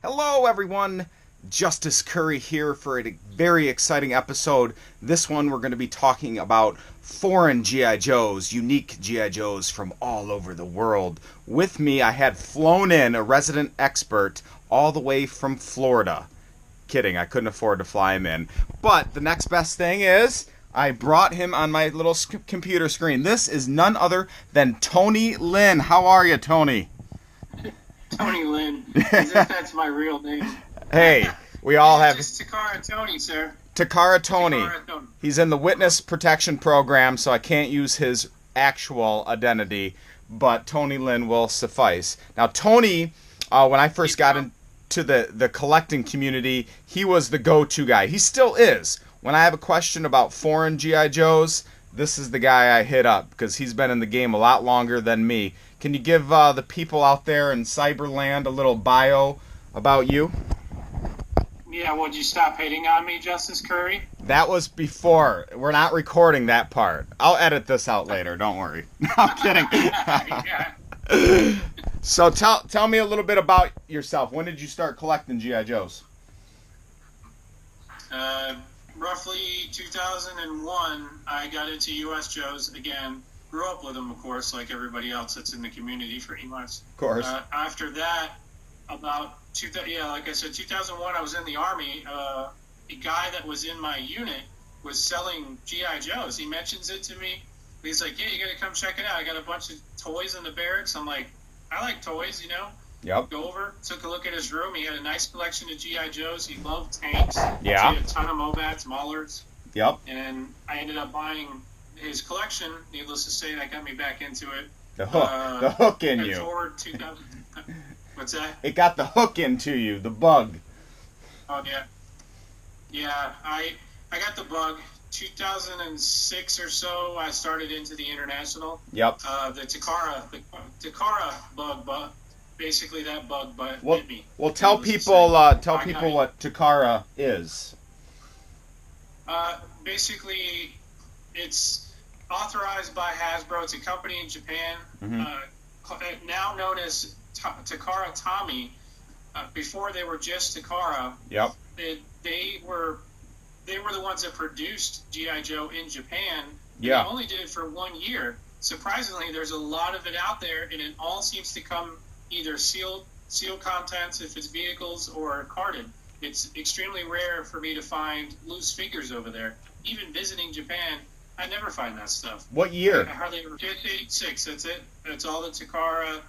Hello, everyone. Justice Cury here for a very exciting episode. This one, we're going to be talking about foreign G.I. Joes, unique G.I. Joes from all over the world. With me, I had flown in a resident expert all the way from Florida. Kidding, I couldn't afford to fly him in. But the next best thing is I brought him on my little computer screen. This is none other than Tony Lynn. How are you, Tony? Tony Lynn, as if that's my real name. Hey, we all have... Just Takara Tony, sir. Takara Tony. Takara Tony. He's in the witness protection program, so I can't use his actual identity, but Tony Lynn will suffice. Now, Tony, when I first got into the collecting community, he was the go-to guy. He still is. When I have a question about foreign G.I. Joes, this is the guy I hit up, because he's been in the game a lot longer than me. Can you give the people out there in Cyberland a little bio about you? Yeah, would you stop hating on me, Justice Cury? That was before. We're not recording that part. I'll edit this out later, don't worry. No, I'm kidding. So tell me a little bit about yourself. When did you start collecting G.I. Joes? Roughly 2001, I got into U.S. Joes again. Grew up with them, of course, like everybody else that's in the community, pretty much. Of course. After that, like I said, 2001, I was in the Army. A guy that was in my unit was selling G.I. Joes. He mentions it to me. He's like, "Yeah, you got to come check it out. I got a bunch of toys in the barracks." I'm like, "I like toys, you know." Yep. Go over, took a look at his room. He had a nice collection of G.I. Joes. He loved tanks. Yeah. He had a ton of Mobats, Maulers. Yep. And I ended up buying his collection. Needless to say, that got me back into it. The hook in you. Forward 2000. What's that? It got the hook into you, the bug. Oh yeah. Yeah, I got the bug. 2006 or so, I started into the international. Yep. The Takara bug, basically that bug, hit me. Well, tell people what Takara is. Basically, it's authorized by Hasbro. It's a company in Japan, now known as Takara Tommy. Before they were just Takara. Yep. They were the ones that produced G.I. Joe in Japan. Yeah. They only did it for 1 year. Surprisingly, there's a lot of it out there, and it all seems to come either sealed contents if it's vehicles or carded. It's extremely rare for me to find loose figures over there. Even visiting Japan, I never find that stuff. What year? I hardly ever did. 86. That's it. That's all that Takara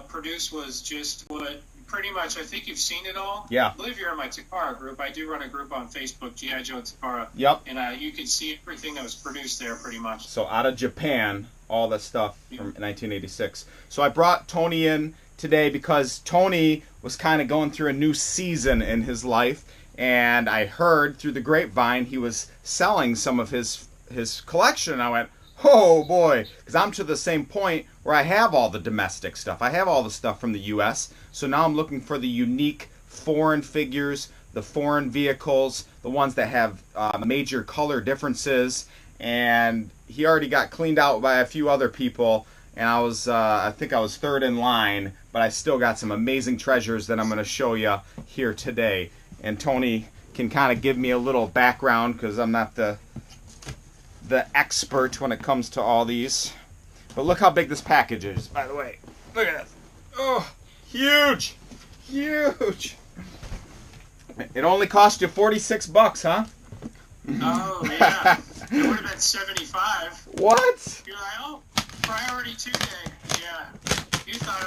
produced was just what pretty much. I think you've seen it all. Yeah. I believe you're in my Takara group. I do run a group on Facebook, G.I. Joe Takara. Yep. And you can see everything that was produced there pretty much. So out of Japan, all that stuff from 1986. So I brought Tony in today because Tony was kind of going through a new season in his life, and I heard through the grapevine he was selling some of his collection, and I went, oh boy, because I'm to the same point where I have all the domestic stuff. I have all the stuff from the U.S., so now I'm looking for the unique foreign figures, the foreign vehicles, the ones that have major color differences, and he already got cleaned out by a few other people, and I think I was third in line, but I still got some amazing treasures that I'm going to show you here today. And Tony can kind of give me a little background because I'm not the expert when it comes to all these. But look how big this package is, by the way. Look at this. Oh, huge. Huge. It only cost you $46, huh? Oh, yeah. It would have been 75. What? You're like, oh, priority 2 day. Yeah. You thought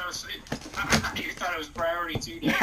it was priority 2 day.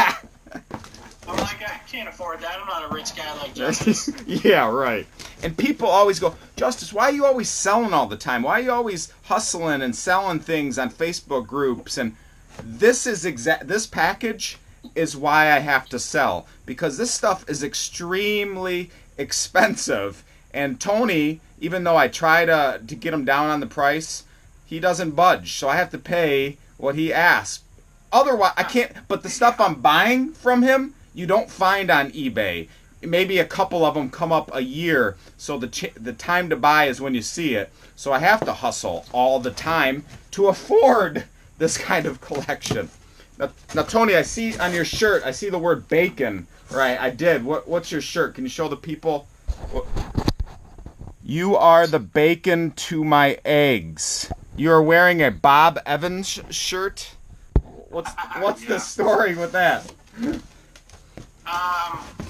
I'm like, I can't afford that. I'm not a rich guy like Justice. Yeah, right. And people always go, Justice, why are you always selling all the time? Why are you always hustling and selling things on Facebook groups? And this package is why I have to sell, because this stuff is extremely expensive. And Tony, even though I try to get him down on the price, he doesn't budge. So I have to pay what he asks. Otherwise, I can't. But the stuff I'm buying from him, you don't find on eBay. Maybe a couple of them come up a year, so the time to buy is when you see it. So I have to hustle all the time to afford this kind of collection. Now, Tony, I see on your shirt, I see the word bacon. Right, I did. What's your shirt? Can you show the people? You are the bacon to my eggs. You are wearing a Bob Evans shirt. What's the story with that?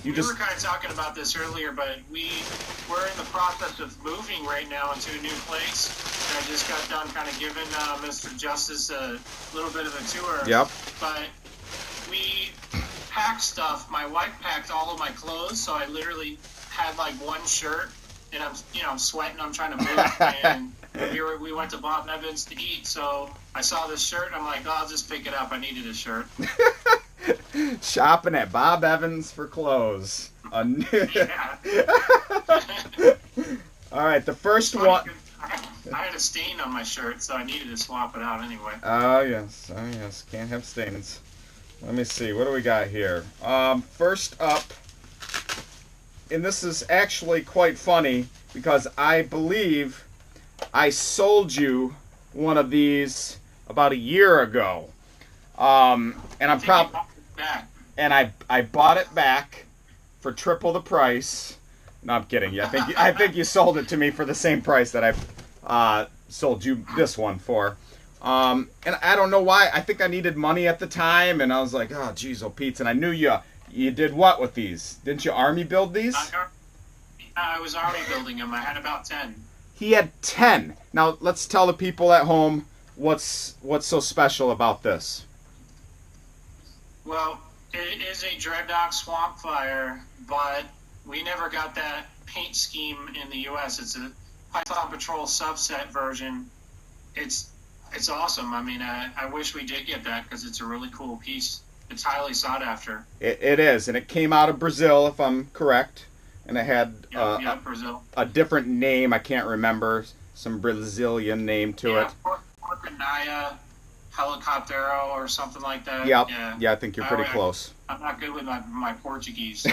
We were kind of talking about this earlier, but we're in the process of moving right now into a new place. And I just got done kind of giving Mr. Justice a little bit of a tour. Yep. But we packed stuff. My wife packed all of my clothes, so I literally had like one shirt, and I'm sweating. I'm trying to move, and we went to Bob Evans to eat. So I saw this shirt, and I'm like, oh, I'll just pick it up. I needed a shirt. Shopping at Bob Evans for clothes. Yeah. All right, the first one. I had a stain on my shirt, so I needed to swap it out anyway. Oh yes, can't have stains. Let me see, what do we got here? First up, and this is actually quite funny because I believe I sold you one of these about a year ago. And I'm probably and I bought it back for triple the price. No, I'm kidding you. I think you sold it to me for the same price that I sold you this one for. And I don't know why. I think I needed money at the time, and I was like, oh, geez, oh, Pete. And I knew you did what with these? Didn't you army build these? I was army building them. I had about 10. He had 10. Now, let's tell the people at home what's so special about this. Well, it is a Dreadnought Swamp Fire, but we never got that paint scheme in the U.S. It's a Python Patrol subset version. It's awesome. I mean, I wish we did get that because it's a really cool piece. It's highly sought after. It is, and it came out of Brazil, if I'm correct. And it had Brazil. A different name. I can't remember. Some Brazilian name to it. Porcanaya Helicoptero or something like that. Yep. Yeah, I think you're pretty close. I'm not good with my Portuguese. So.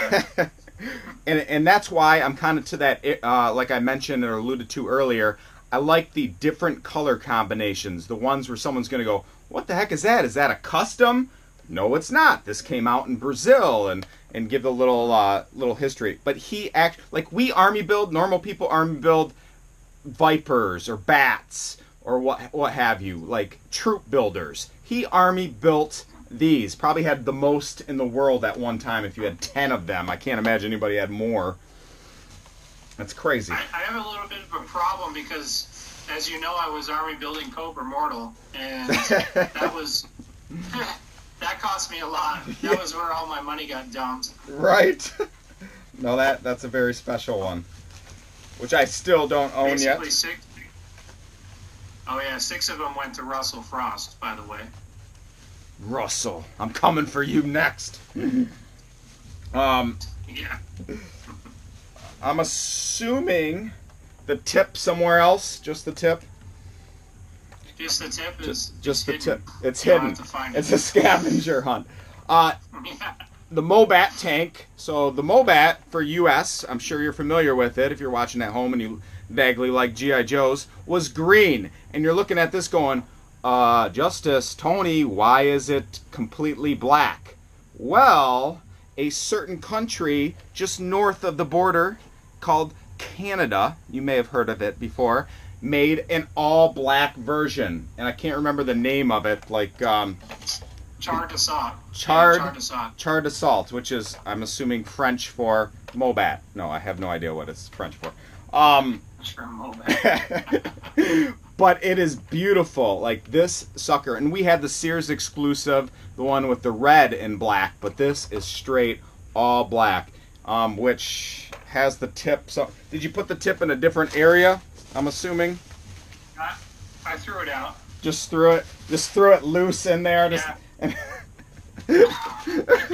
and that's why I'm kind of to that, like I mentioned or alluded to earlier, I like the different color combinations. The ones where someone's going to go, what the heck is that? Is that a custom? No, it's not. This came out in Brazil, and give a little history. But we army build, normal people army build Vipers or Bats or what have you, like troop builders. He army built these. Probably had the most in the world at one time if you had 10 of them. I can't imagine anybody had more. That's crazy. I have a little bit of a problem because, as you know, I was army building Cobra Mortal, and that was... That cost me a lot. That was where all my money got dumped. Right. No, that's a very special one, which I still don't own yet. Six of them went to Russell Frost, by the way. Russell, I'm coming for you next. Yeah. I'm assuming the tip somewhere else. Just the tip. Just the tip is just the hidden. tip. It's hidden. It's a scavenger hunt. The Mobat tank. So the Mobat for US, I'm sure you're familiar with it if you're watching at home and you vaguely like G.I. Joes, was green. And you're looking at this going, Justice, Tony, why is it completely black? Well, a certain country just north of the border called Canada, you may have heard of it before, made an all-black version, and I can't remember the name of it, like Char d'Assault. Char d'Assault, which is, I'm assuming, French for Mobat. No, I have no idea what it's French for. Sure, Mobat. But it is beautiful, like this sucker, and we had the Sears exclusive, the one with the red and black, but this is straight all black, which has the tip. So, did you put the tip in a different area? I'm assuming. I threw it out. Just threw it loose in there. Yeah.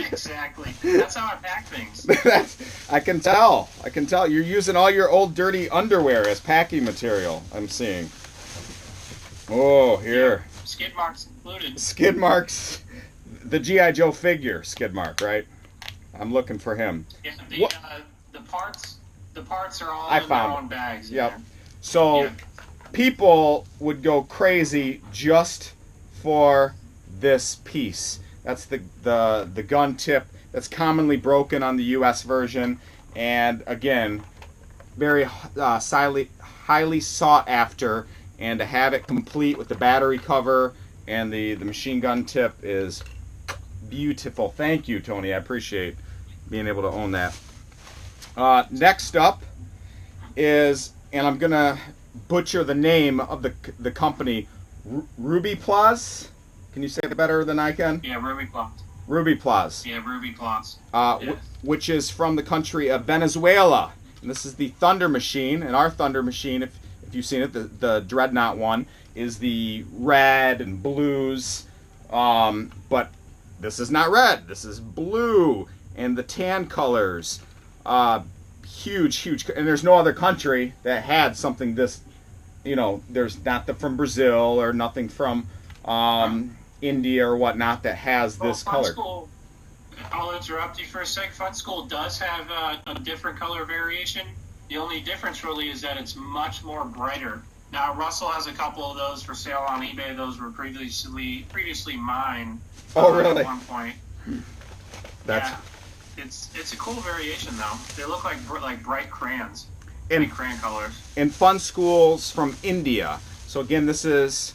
Exactly. That's how I pack things. I can tell. You're using all your old dirty underwear as packing material. I'm seeing. Oh, here. Yeah. Skid marks included. Skid marks. The G.I. Joe figure, skid mark, right? I'm looking for him. Yeah, the parts are all in their own bags. Yep. So people would go crazy just for this piece. That's the gun tip that's commonly broken on the U.S. version, and again, very highly sought after. And to have it complete with the battery cover and the machine gun tip is beautiful. Thank you, Tony. I appreciate being able to own that. Next up is, and I'm gonna butcher the name of the company, Rubiplas. Can you say it better than I can? Yeah, Rubiplas. Rubiplas. Yeah, Rubiplas. Yes. Which is from the country of Venezuela. And this is the Thunder Machine. And our Thunder Machine, if you've seen it, the Dreadnought one, is the red and blues. But this is not red. This is blue. And the tan colors. Huge. And there's no other country that had something this, there's not from Brazil or nothing from India or whatnot that has this color. School, I'll interrupt you for a sec. Fun School does have a different color variation. The only difference really is that it's much more brighter. Now, Russell has a couple of those for sale on eBay. Those were previously mine. Oh, really? At one point. Yeah. It's a cool variation, though. They look like bright crayons. Crayon colors. And Fun School's from India. So, again, this is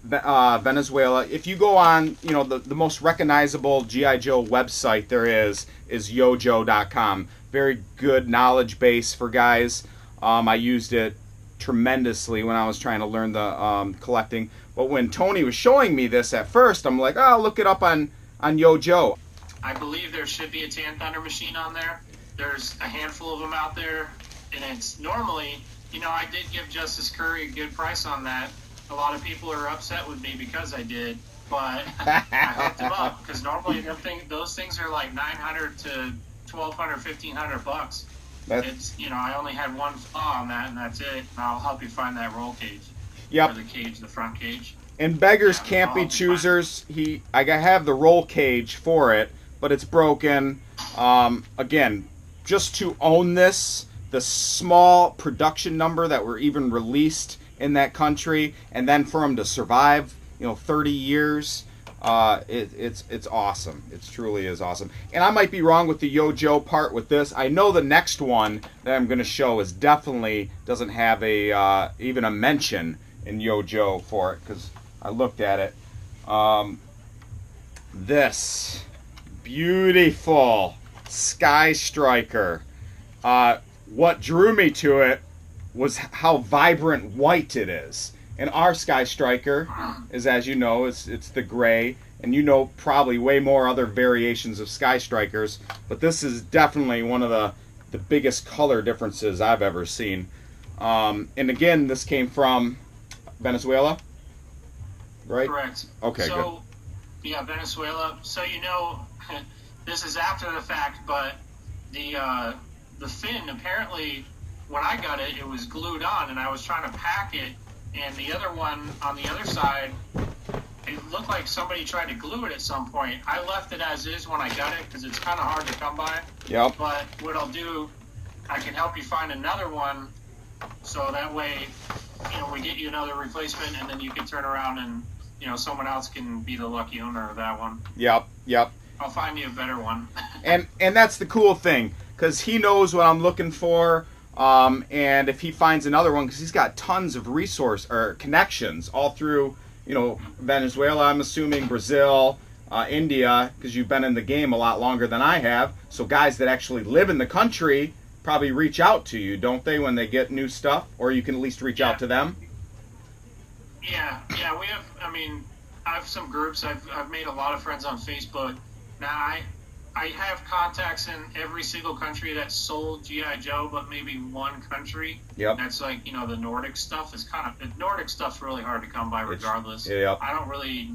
Venezuela. If you go on, the most recognizable G.I. Joe website there is yojo.com. Very good knowledge base for guys. I used it tremendously when I was trying to learn the collecting. But when Tony was showing me this at first, I'm like, oh, look it up on Yojo. I believe there should be a Tan Thunder Machine on there. There's a handful of them out there. And it's normally, I did give Justice Cury a good price on that. A lot of people are upset with me because I did, but I hooked them up because normally those things are like $900 to $1,200, $1,500. It's I only had one flaw on that, and that's it. And I'll help you find that roll cage. Yep. Or the cage, the front cage. And beggars can't be choosers. I have the roll cage for it, but it's broken. Again, just to own this, the small production number that were even released in that country, and then for them to survive, 30 years, it's awesome. It truly is awesome. And I might be wrong with the Yojo part with this. I know the next one that I'm going to show is definitely doesn't have even a mention in Yojo for it, because I looked at it. This beautiful Sky Striker. What drew me to it was how vibrant white it is. And our Sky Striker is, as you know, it's the gray, and probably way more other variations of Sky Strikers, but this is definitely one of the biggest color differences I've ever seen. And again, this came from Venezuela, right? Correct. Okay, good. Yeah, Venezuela. So this is after the fact, but the fin, apparently, when I got it, it was glued on, and I was trying to pack it, and the other one on the other side, it looked like somebody tried to glue it at some point. I left it as is when I got it, because it's kind of hard to come by. Yep. But what I'll do, I can help you find another one, so that way, we get you another replacement, and then you can turn around and, someone else can be the lucky owner of that one. Yep. I'll find you a better one. and that's the cool thing, because he knows what I'm looking for, and if he finds another one, because he's got tons of connections all through, Venezuela, I'm assuming, Brazil, India, because you've been in the game a lot longer than I have. So guys that actually live in the country probably reach out to you, don't they, when they get new stuff? Or you can at least reach out to them? Yeah, we have, I have some groups. I've made a lot of friends on Facebook. Now, I have contacts in every single country that sold G.I. Joe, but maybe one country. Yep. That's like, the Nordic stuff is the Nordic stuff's really hard to come by regardless. Yep. I don't really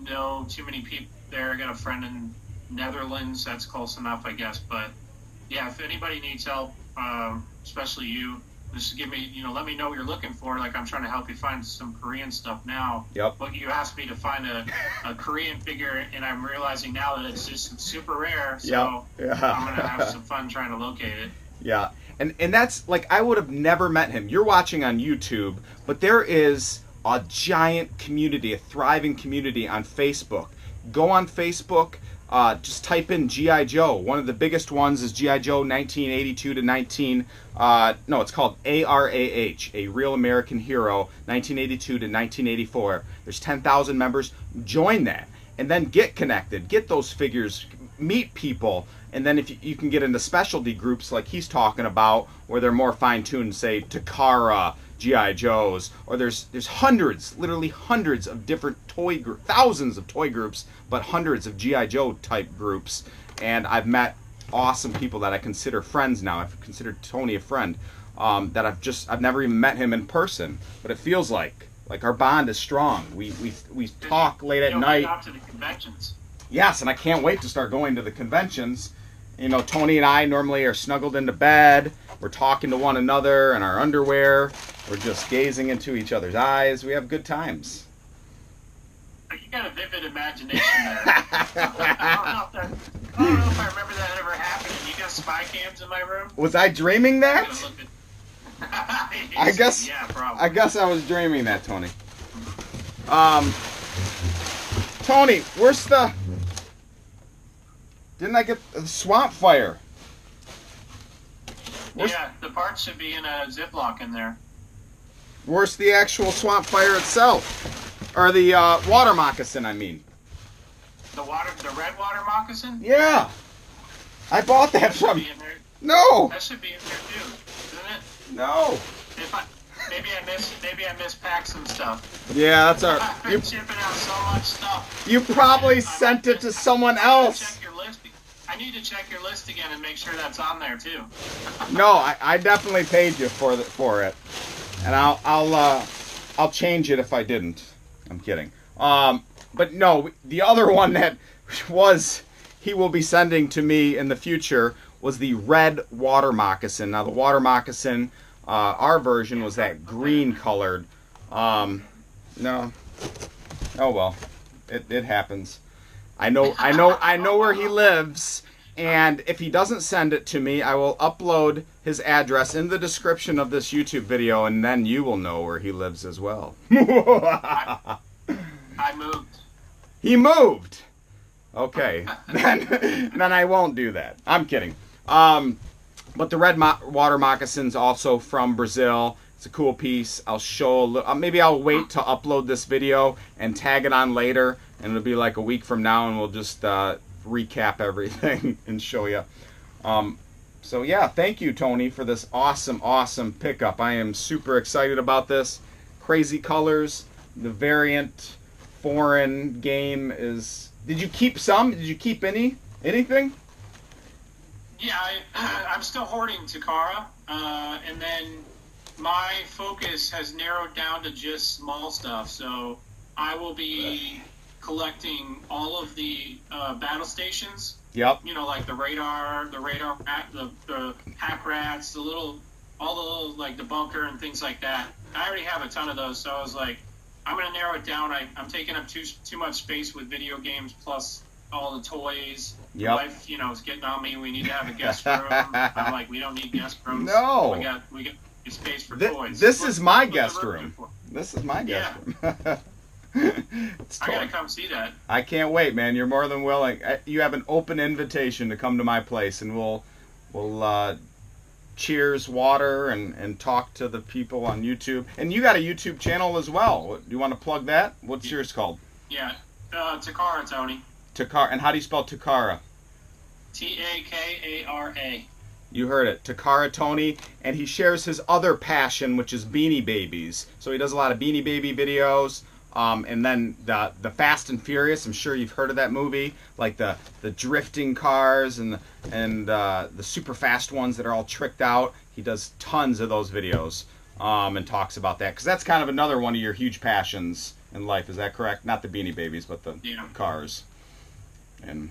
know too many people there. I got a friend in Netherlands. That's close enough, I guess. But, yeah, if anybody needs help, especially you, just give me, let me know what you're looking for. Like, I'm trying to help you find some Korean stuff now. Yep. But you asked me to find a Korean figure, and I'm realizing now that it's just super rare. So yeah. I'm going to have some fun trying to locate it. Yeah. And that's, like, I would have never met him. You're watching on YouTube, but there is a giant community, a thriving community on Facebook go on Facebook. Just type in G.I. Joe. One of the biggest ones is G.I. Joe 1982 to 19. No, it's called ARAH, A Real American Hero, 1982 to 1984. There's 10,000 members. Join that, and then get connected. Get those figures. Meet people, and then if you can get into specialty groups like he's talking about, where they're more fine-tuned, say Takara, G.I. Joes, or there's hundreds, literally hundreds of different thousands of toy groups, but hundreds of G.I. Joe type groups. And I've met awesome people that I consider friends now. I've considered Tony a friend, that I've never even met him in person, but it feels like our bond is strong. We talk late at night. Out to the conventions. Yes, and I can't wait to start going to the conventions. You know, Tony and I normally are snuggled into bed. We're talking to one another in our underwear. We're just gazing into each other's eyes. We have good times. You got a vivid imagination there. I don't know if I remember that ever happening. You got spy cams in my room? Was I dreaming that? I guess. Yeah, probably. I guess I was dreaming that, Tony. Tony, where's the... Didn't I get the swamp fire? Yeah, the parts should be in a Ziploc in there. Where's the actual swamp fire itself? Or the water moccasin, I mean. The red water moccasin? Yeah. I bought that from... Be in there. No. That should be in there too, isn't it? No. Maybe I mispacked some stuff. Yeah, that's our... I've been shipping out so much stuff. You probably sent it to someone else. I need to check your list again and make sure that's on there too. No, I definitely paid you for it, and I'll change it if I didn't. I'm kidding. But no, the other one that he will be sending to me in the future was the red water moccasin. Now the water moccasin, our version was that green colored. No, oh well, it happens. I know where he lives, and if he doesn't send it to me, I will upload his address in the description of this YouTube video, and then you will know where he lives as well. I moved. He moved. Okay, then I won't do that. I'm kidding. But the red water moccasins also from Brazil. It's a cool piece. I'll show a little. Maybe I'll wait to upload this video and tag it on later, and it'll be like a week from now, and we'll just recap everything and show you. So yeah, thank you, Tony, for this awesome pickup. I am super excited about this. Crazy colors. The variant foreign game is... Did you keep some? Did you keep anything? Yeah, I'm still hoarding Takara, and then my focus has narrowed down to just small stuff. So I will be collecting all of the battle stations. Yep. You know, like the radar rat, the hack rats, all the little, like the bunker and things like that. I already have a ton of those, so I was like, I'm gonna narrow it down. I'm taking up too much space with video games plus all the toys. Yep. My wife, is getting on me. We need to have a guest room. I'm like, we don't need guest rooms. No. We got space for toys. This is my guest room. This is my guest room. I gotta come see that. I can't wait, man. You're more than willing. You have an open invitation to come to my place, and we'll cheers water and talk to the people on YouTube. And you got a YouTube channel as well. Do you want to plug that? What's yours called? Yeah, Takara, Tony. Takara. And how do you spell Takara? Takara. You heard it. Takara Tony. And he shares his other passion, which is Beanie Babies. So he does a lot of Beanie Baby videos. And then the Fast and Furious. I'm sure you've heard of that movie. Like the drifting cars and the super fast ones that are all tricked out. He does tons of those videos and talks about that. Because that's kind of another one of your huge passions in life. Is that correct? Not the Beanie Babies, but the cars. And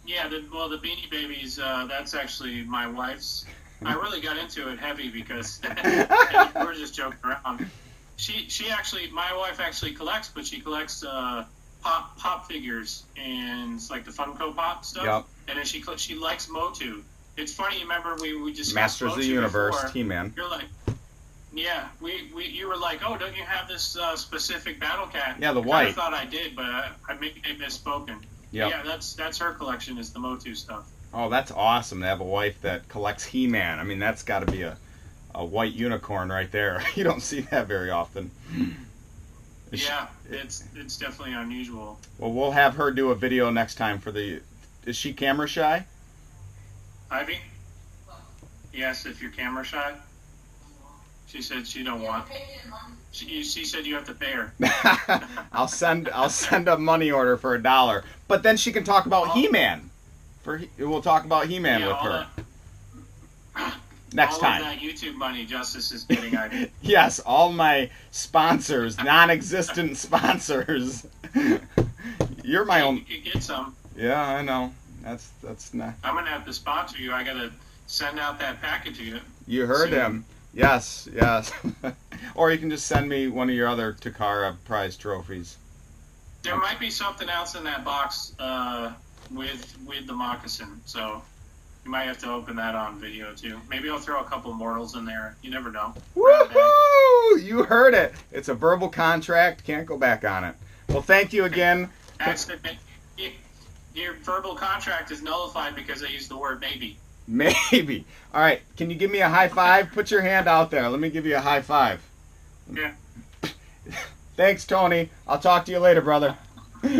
yeah, the Beanie Babies, that's actually my wife's. I really got into it heavy because we're just joking around. She actually, my wife actually collects, but she collects pop figures and like the Funko Pop stuff. Yep. And then she likes Motu. It's funny, remember we discussed Masters of the Universe, T-Man. You're like, yeah, you were like, oh, don't you have this specific Battle Cat? Yeah, the white. I thought I did, but I may have misspoken. Yep. Yeah, that's her collection, is the Motu stuff. Oh, that's awesome to have a wife that collects He-Man. I mean, that's got to be a white unicorn right there. You don't see that very often. Yeah, it's definitely unusual. Well, we'll have her do a video next time for the... Is she camera shy? Ivy? Yes, if you're camera shy. She said she don't want. She said you have to pay her. I'll send a money order for $1, but then she can talk about He-Man. We'll talk about He-Man with her next time. All of that YouTube money Justice is getting, Ivy. Yes, all my sponsors, non-existent sponsors. You're my own. You could get some. Yeah, I know. That's not. I'm gonna have to sponsor you. I gotta send out that package to you. You heard him. Yes. Or you can just send me one of your other Takara prize trophies. There might be something else in that box with the moccasin, so you might have to open that on video too. Maybe I'll throw a couple mortals in there. You never know. Woohoo! You heard it. It's a verbal contract. Can't go back on it. Well, thank you again. Actually, your verbal contract is nullified because I used the word maybe. Maybe. All right. Can you give me a high five? Put your hand out there. Let me give you a high five. Yeah. Thanks, Tony. I'll talk to you later, brother. All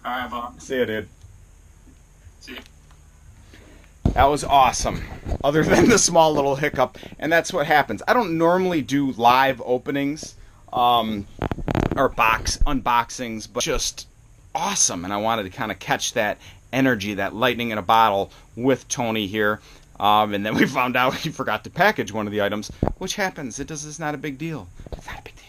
right, Bob. See you, dude. See you. That was awesome. Other than the small little hiccup. And that's what happens. I don't normally do live openings or unboxings, but just awesome. And I wanted to kind of catch that energy, that lightning in a bottle with Tony here. And then we found out he forgot to package one of the items, which happens. It's not a big deal. It's not a big deal.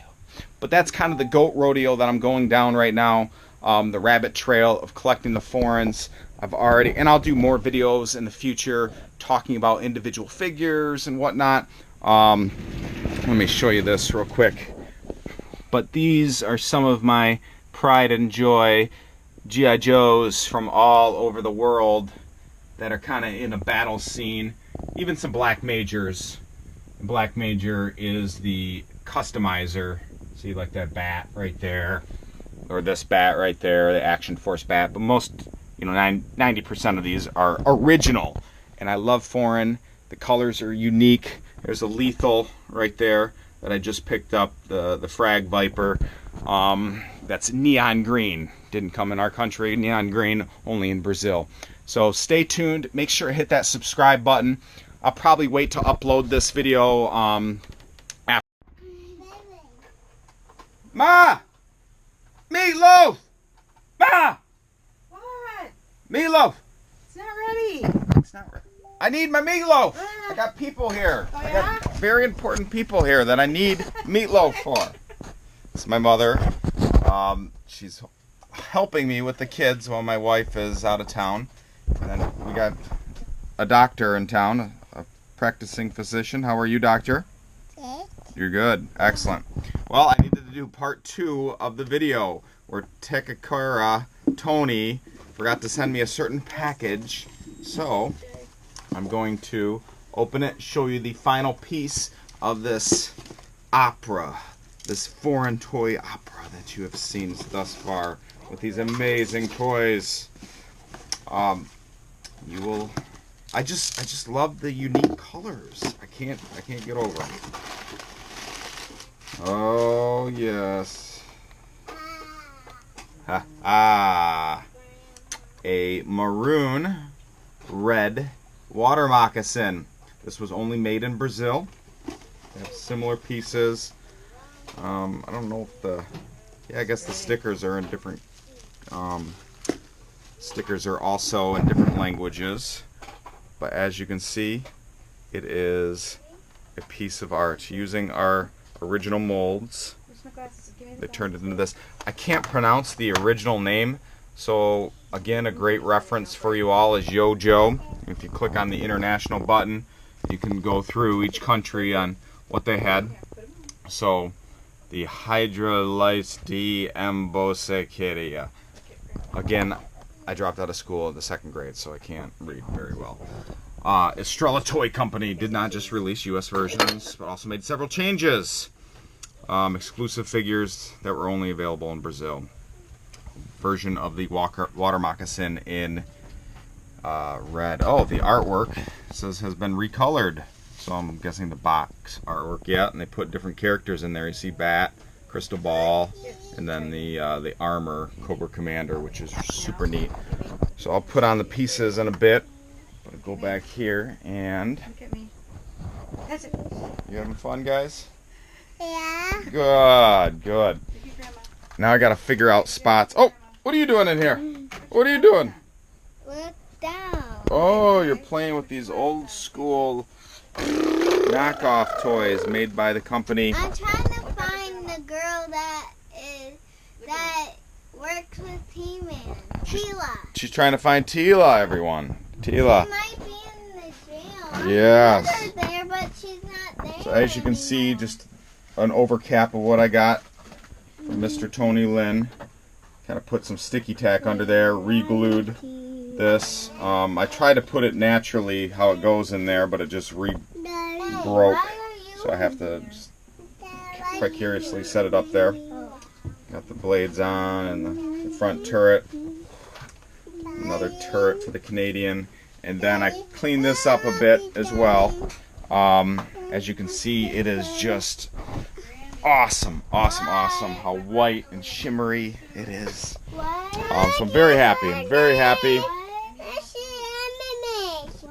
But that's kind of the goat rodeo that I'm going down right now. The rabbit trail of collecting the foreigns. And I'll do more videos in the future talking about individual figures and whatnot. Let me show you this real quick. But these are some of my pride and joy G.I. Joes from all over the world that are kind of in a battle scene. Even some Black Majors. Black Major is the customizer. See, like that bat right there. Or this bat right there, the Action Force bat. But most, 90% of these are original. And I love foreign. The colors are unique. There's a Lethal right there that I just picked up, the Frag Viper. That's neon green. Didn't come in our country. Neon green, only in Brazil. So stay tuned. Make sure to hit that subscribe button. I'll probably wait to upload this video after. Ma! Meatloaf! Ma! What? Meatloaf! It's not ready. It's not ready. I need my meatloaf. I got people here. Oh, I got very important people here that I need meatloaf for. It's my mother. She's helping me with the kids while my wife is out of town. And then we got a doctor in town, a practicing physician. How are you, doctor? Good. You're good. Excellent. Well, I needed to do part 2 of the video where Takara Tony forgot to send me a certain package. So I'm going to open it, show you the final piece of this opera, this foreign toy opera that you have seen thus far with these amazing toys. You will. I just love the unique colors. I can't get over them. Oh yes. A maroon red water moccasin. This was only made in Brazil. They have similar pieces. I don't know if I guess the stickers are in different. Stickers are also in different languages. But as you can see, it is a piece of art using our original molds. They turned it into this. I can't pronounce the original name, so again, a great reference for you all is Yo-Jo. If you click on the international button, you can go through each country on what they had. So, the Hydralyse de Embosequeria. Again, I dropped out of school in the 2nd grade, so I can't read very well. Estrella Toy Company did not just release US versions, but also made several changes. Exclusive figures that were only available in Brazil. version of the Water Moccasin in red. Oh, the artwork says has been recolored. So I'm guessing the box artwork, yeah, and they put different characters in there. You see Bat, Crystal Ball, and then the armor, Cobra Commander, which is super neat. So I'll put on the pieces in a bit. But I'll go back here and... Look at me. That's it. You having fun, guys? Yeah. Good, good. Thank you, Grandma. Now I gotta figure out spots. Oh, what are you doing in here? What are you doing? Look down. Oh, you're playing with these old school knockoff toys made by the company. I'm trying to find the girl that works with T-Man. Tila. She's trying to find Tila, everyone. Tila. She might be in the jail. Yes. I put her there, but she's not there. So as you can see, just an overcap of what I got from Mr. Tony Lynn. Kind of put some sticky tack under there, re-glued this. I tried to put it naturally how it goes in there, but it just broke. So I have to just precariously set it up there. Got the blades on and the front turret. Another turret for the Canadian. And then I cleaned this up a bit as well. As you can see, it is just awesome, awesome, awesome how white and shimmery it is. So I'm very happy. I'm very happy.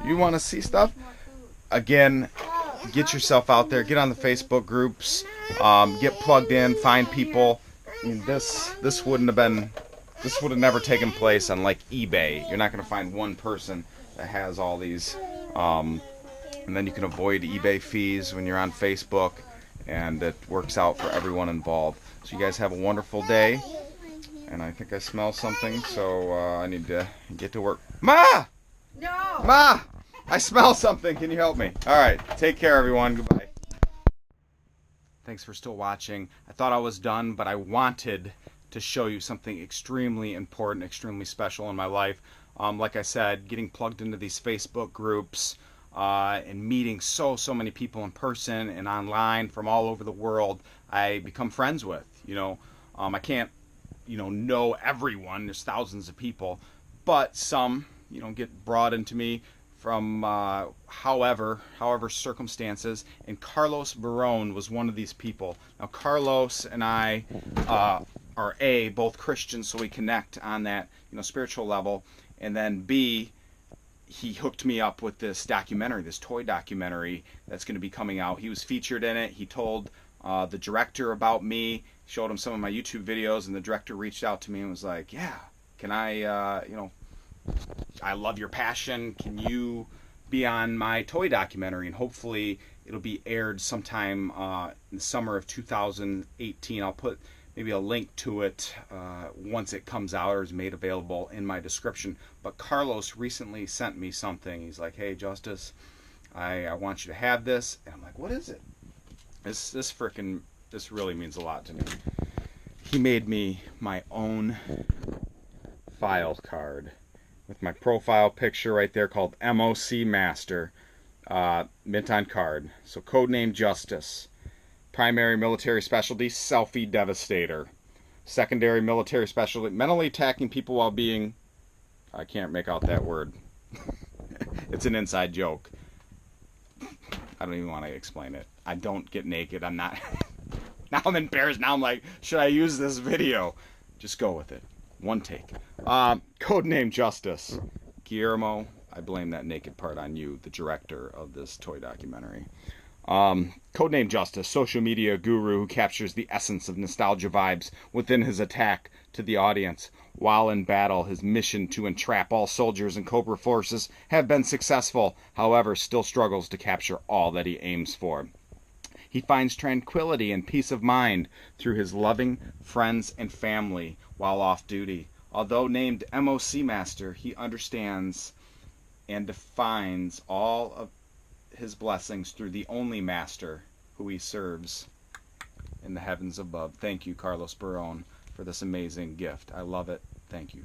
You want to see stuff? Again, get yourself out there. Get on the Facebook groups. Get plugged in. Find people. I mean, this would have never taken place on like eBay. You're not going to find one person that has all these. And then you can avoid eBay fees when you're on Facebook. And it works out for everyone involved. So you guys have a wonderful day. And I think I smell something, so I need to get to work. Ma! No! Ma! I smell something. Can you help me? All right. Take care, everyone. Goodbye. Thanks for still watching. I thought I was done, but I wanted to show you something extremely important, extremely special in my life. Like I said, getting plugged into these Facebook groups, and meeting so many people in person and online from all over the world, I become friends with. I can't, know everyone. There's thousands of people, but some, get brought into me from however circumstances. And Carlos Barone was one of these people. Now, Carlos and I are both Christians, so we connect on that spiritual level, and then B, he hooked me up with this documentary, this toy documentary that's going to be coming out. He was featured in it. He told the director about me, showed him some of my YouTube videos, and the director reached out to me and was like, yeah, can I, I love your passion. Can you be on my toy documentary? And hopefully it'll be aired sometime in the summer of 2018. I'll put maybe a link to it once it comes out or is made available in my description. But Carlos recently sent me something. He's like, hey, Justice, I want you to have this. And I'm like, what is it? This really means a lot to me. He made me my own file card with my profile picture right there called MOC Master, mint on card. So codename Justice. Primary military specialty, selfie devastator. Secondary military specialty, mentally attacking people while being... I can't make out that word. It's an inside joke. I don't even want to explain it. I don't get naked. I'm not... Now I'm embarrassed. Now I'm like, should I use this video? Just go with it. One take. Codename Justice. Guillermo, I blame that naked part on you, the director of this toy documentary. Codename Justice, social media guru who captures the essence of nostalgia vibes within his attack to the audience. While in battle, his mission to entrap all soldiers and Cobra forces have been successful, however, still struggles to capture all that he aims for. He finds tranquility and peace of mind through his loving friends and family while off duty. Although named MOC Master, he understands and defines all of his blessings through the only Master who he serves in the heavens above. Thank you, Carlos Barone, for this amazing gift. I love it. Thank you.